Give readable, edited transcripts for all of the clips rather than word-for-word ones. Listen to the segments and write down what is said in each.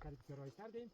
بالاخره بسیار کردیم.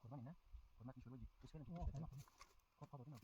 قربانی نه؟ قربانی شروع دی. بس کنم. خب خب نه.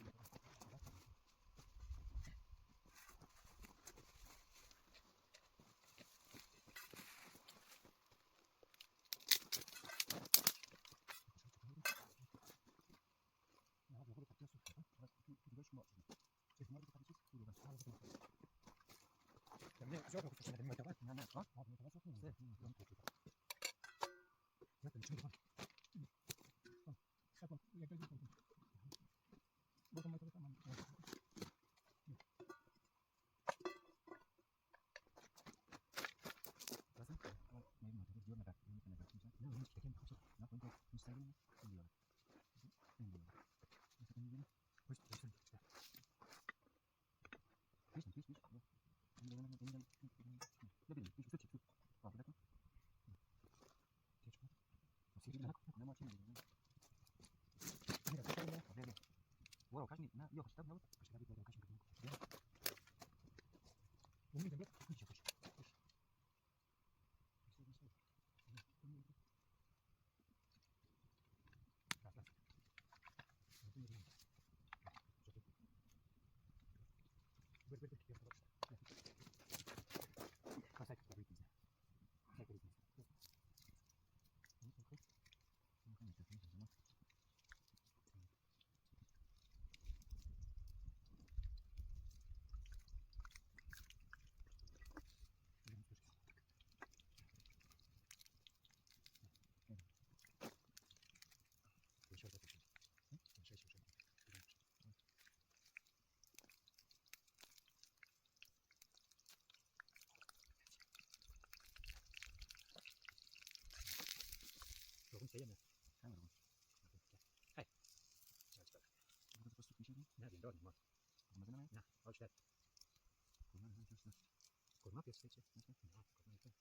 ورا وكاشني لا يا خش تبنا خش تبي ورا وكاشني كده ومين ده خش خش Säger mir. Hej. Ne, det är bra. Na, hoş geldin. Koruma piyasası için. Na, koruma için.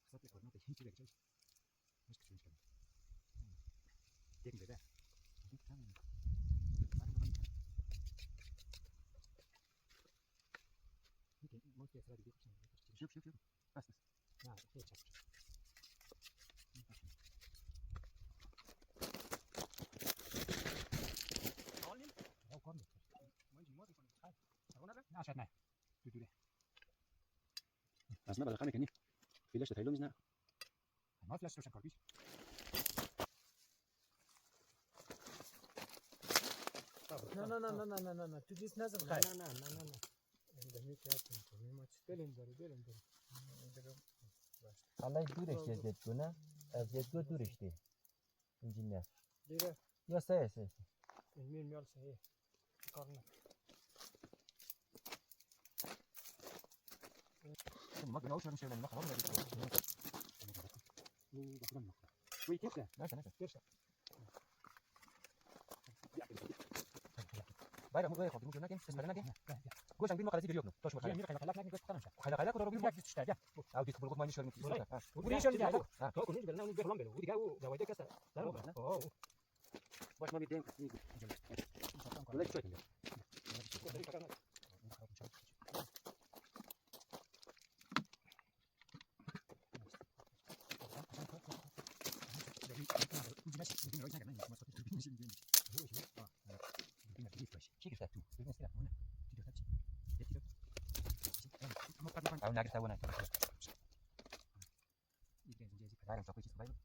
Kısa bir koruma piyasası için bekliyoruz. Hoş geldin. Gelin bebe. Может, я сразу выключу. Şup. Bas. Na, hiç çabuk. نه شاید نه دوره از ما بالاخره کنی فیلش تایلو میزنه ما فلاش روشن کار بیش نه تو دیس نزن خیر نه اندمی کردیم کنیم ما چی بریم حالا دورش دیدگونه از دیدگو دورش دی اینجی نه دیره یا سه این میال سه کار نه ما بناوش نمیشه نه خلاص وی کیسه نشه کیسه bayram buraya kaldı. Bugün ne diyeyim? Seslerine diyeyim. Goşan bir makalesi veriyor mu? Taş mı? Yemir kaynak ne göz tutarım. Kayla kayla kadar bir Bir dakika işte ya. Abi bir kurgu mani şöyle. Bu iş öyle ya. Ha. Çok konuşuyor ben onu bir falan böyle. Bu diye o davayda kasa. Tamam mı? Oo. Başıma bir deyim. Böyle bir şey. Çek işte. Aku nak tahu nak. Bayram siapa sih bayram?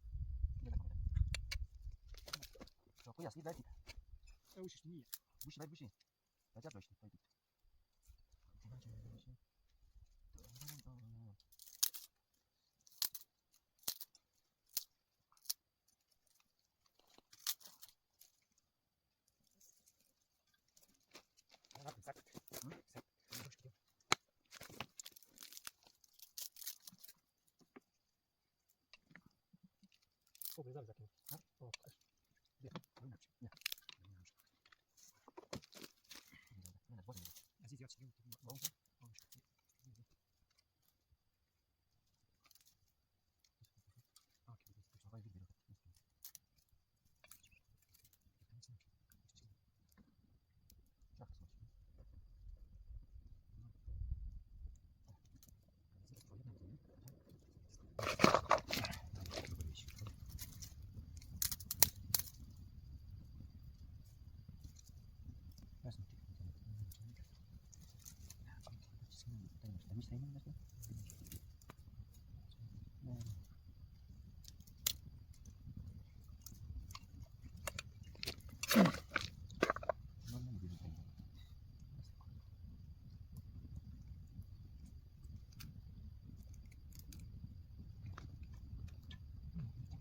Siapa ya sih bayram? O iş niye? Bu şey bu şey. Acaba bu işte. Ne yapayım sak. O güzel zaten. Ha? O. Aziz yapsın.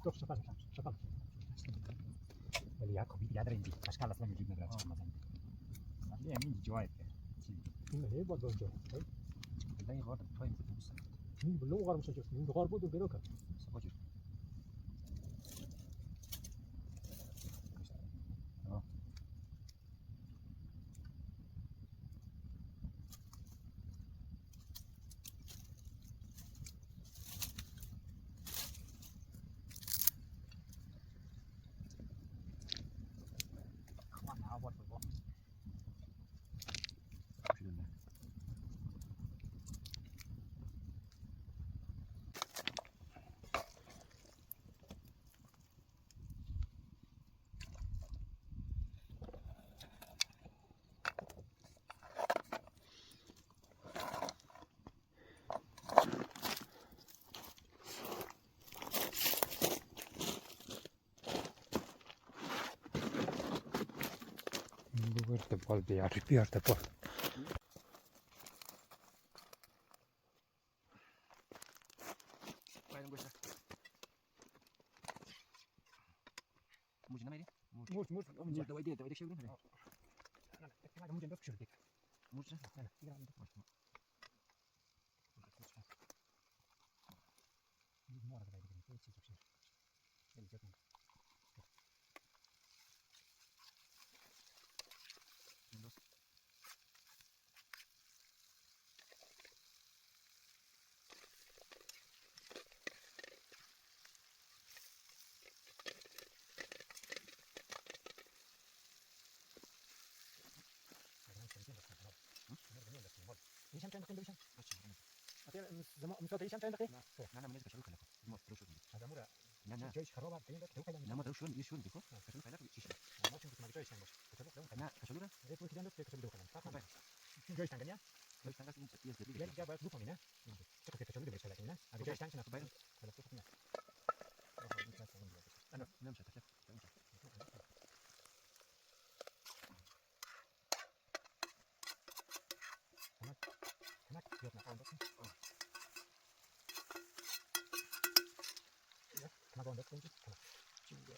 Çok şapal. Şapal. Böyle ya kobi ya da rendi. Başka alasına bir cümle biraz çıkmaz. Ali emin cevap. Şimdi ne bu böyle? Billahi غلط طيب بص Min bu lugar mı çekiyorsun? Min lugar bu da böyle ka. سأجر Aman ne var bu? شو Lugar de bol bir yer, bir yerde bol. Bayram boşa. Mucuna mıydı? Muz. Mucuna davaydı şey vurun. Ana, muzun da pişirdik. Mucuna. Ana, bir gram da. Bizim orada da gidelim. Hiç çok şey. Gelecek mi? Değişen çayın bakayım değişen. Atıyor مسافة değişen çayın bakayım. أنا من كشلو كلكم ما تروح شو Hadi mura. لا Çay şaraba değil de tavuk aylan. لا ما تروح شو يشون ديكو كشلو كلكم شيش Ama çünkü kuma çay sen boş. Kaçalım değil mi? أنا كشلو ده Evet bu ikiden de kaçalım değil mi? Tamam. Çünkü çay sen ganya. لو كان قاسم يزدري Gel gel bayat bu komine. Çok kaçalım değil mi çay lakine? Hadi çay sen kana bayat. Kala çok ne? أنا نمشي تكلف Hemen yatma andasın. Kana gondak koydu. Şimdi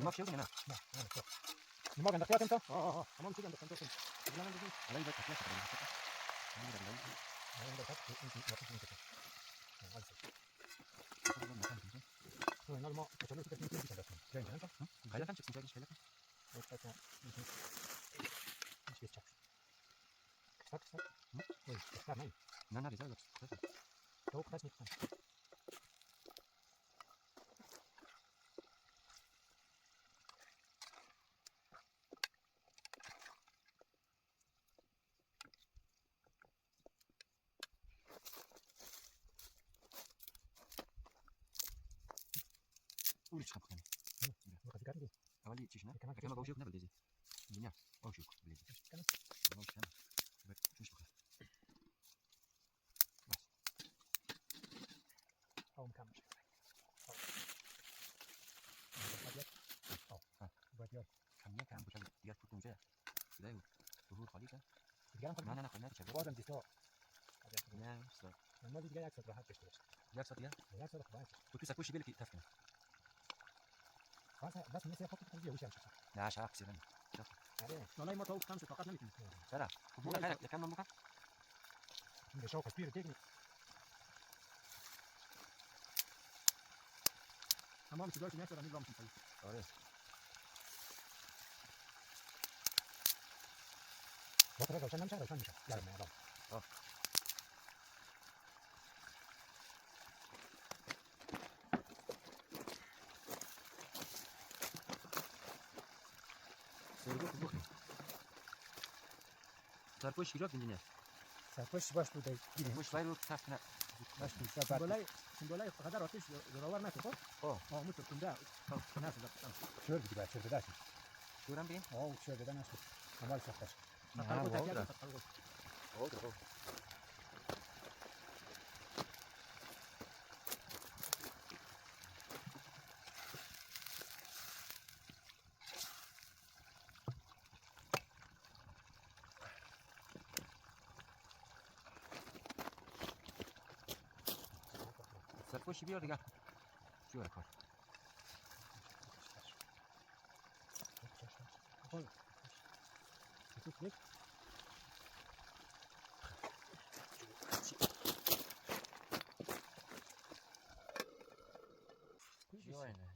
ما في شيء هنا Nima ganda kıyatın ta? Aman çıkan da sen tosun. لا لا يبقى تكلف Aman da tak. Yapın çıkan. Sonra normal kaçalım çıkan çıkan da. Çay sen ta? خلينا نمشي في الجاي خلينا Mutlaka hiç geçecek. Kısa kısa. Oy, kısa ne? نه نه ریزه بس Tavuk kaç metre? اول چه بکنی Bakın dikkat edin. اولی چیش نه Yakına کما yaklaşma. باوشی نه بلدیزی دنیا باوشی بلدیزی Yakına. باوش کما بس چوش بخیر Tavuk kalmış. Buat yor. کمیه کم بوده دیگر پوت اونجا دیگه ظهور خالی که Digan نه نه نه خالی نشه Buat önce o. نه سر Normalde digan yak rahat geçti. یک ساعت دیگه Yak sonra kolay. و تو سکوشی بلی که تفکنه Bas mesela fakir bir yavuşan çıksın. نه شب سیرن Hadi. والله ما توقف خمسة طاقات نمیتونیم. چرا خب بوده خیر یکم من بکن Şimdi şov kaspir teknik. تمام چیزایش نشه رنگ رام می‌کنیم. آره Motora koşan nam çağır, koşan mı? Yarın adam. سرگو خوب بخیر سرپوش شیراک دنیا Sarkoş baş burada gidiyor. مش ولی رو تفکنه Baş bu sabah. سیمبولای قدر آتش زراور نکن. آه. متر کنده. نه صدا. Şöyle gibi ben şöyle dersin. شورم بیم Oo şöyle de nasıl? Amal saklar. نه واقعا تقریبا. واقعا سرپوشی بیار دیگه شو کار Tutuk. جوینه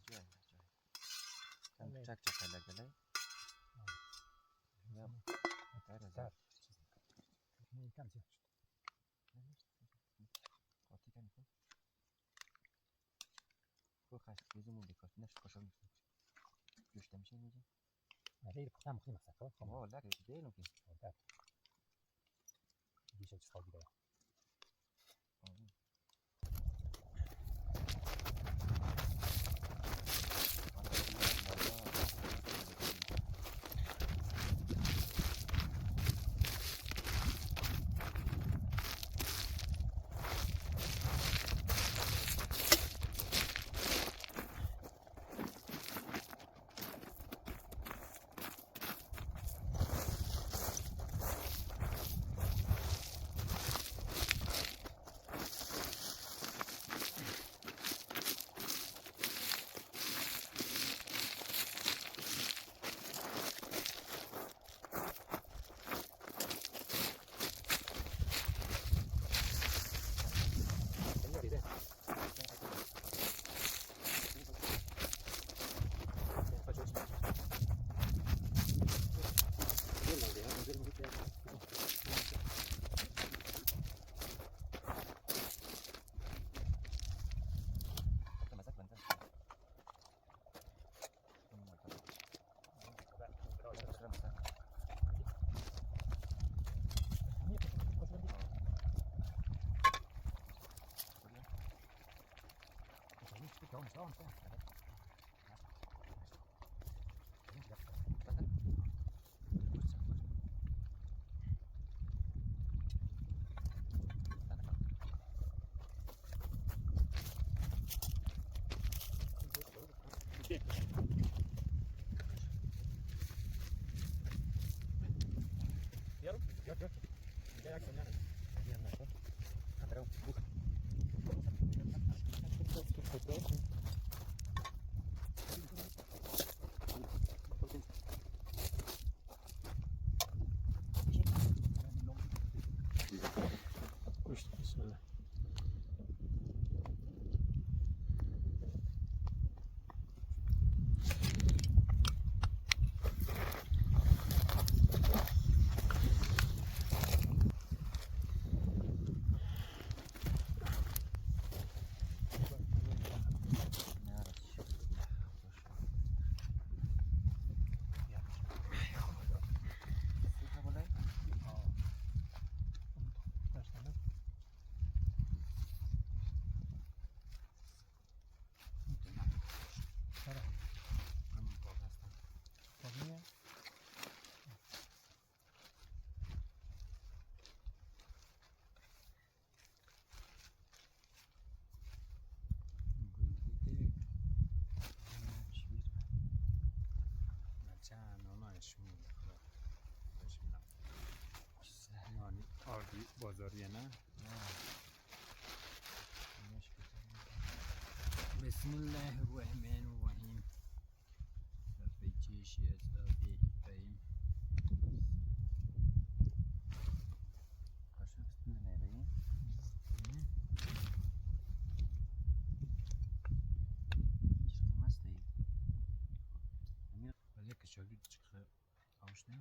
هم چک چک کلک دلی یا تر Tar. Ne imkan yok. قاطی کنی کن کو خاص بیزمون دیکات نش کشور میشه جوشته میشه میگه Hayır, tam kıyma saklar. Tamam. لا که دیلو که Orada. Bir şey çıkar gidiyor. Yok. Bir ayak sonra. Bismillah. بازاریه نه؟ بسم الله الرحمن الرحیم. صفحه چشی از آبی ابراهیم. Kaşık üstünde ne beyim? Çıkmaz değil. ولی کچالی چقدر آوش نه؟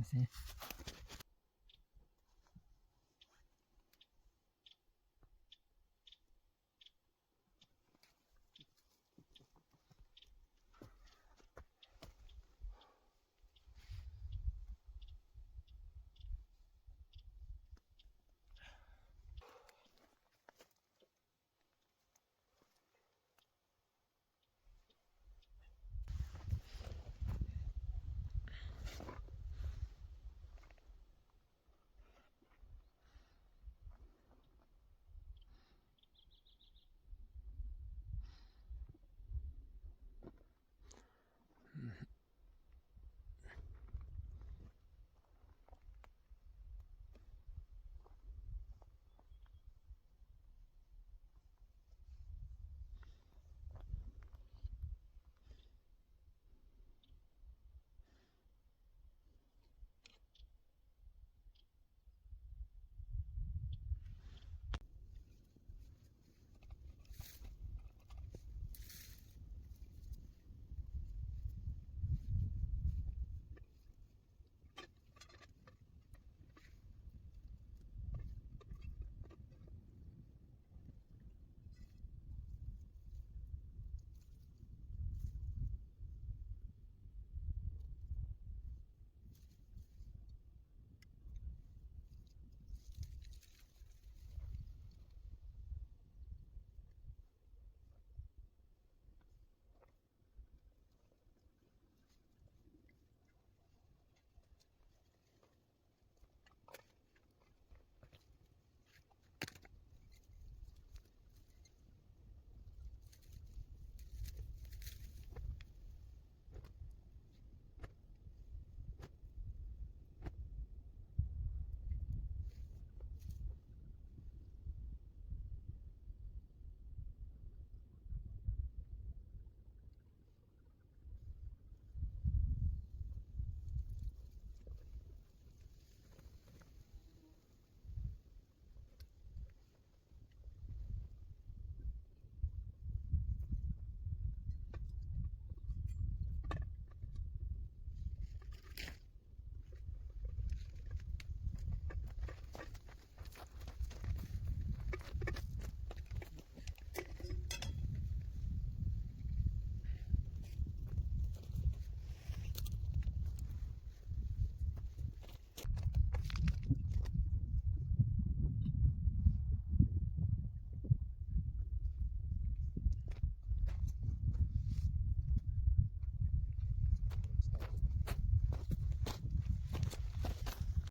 Nasıl?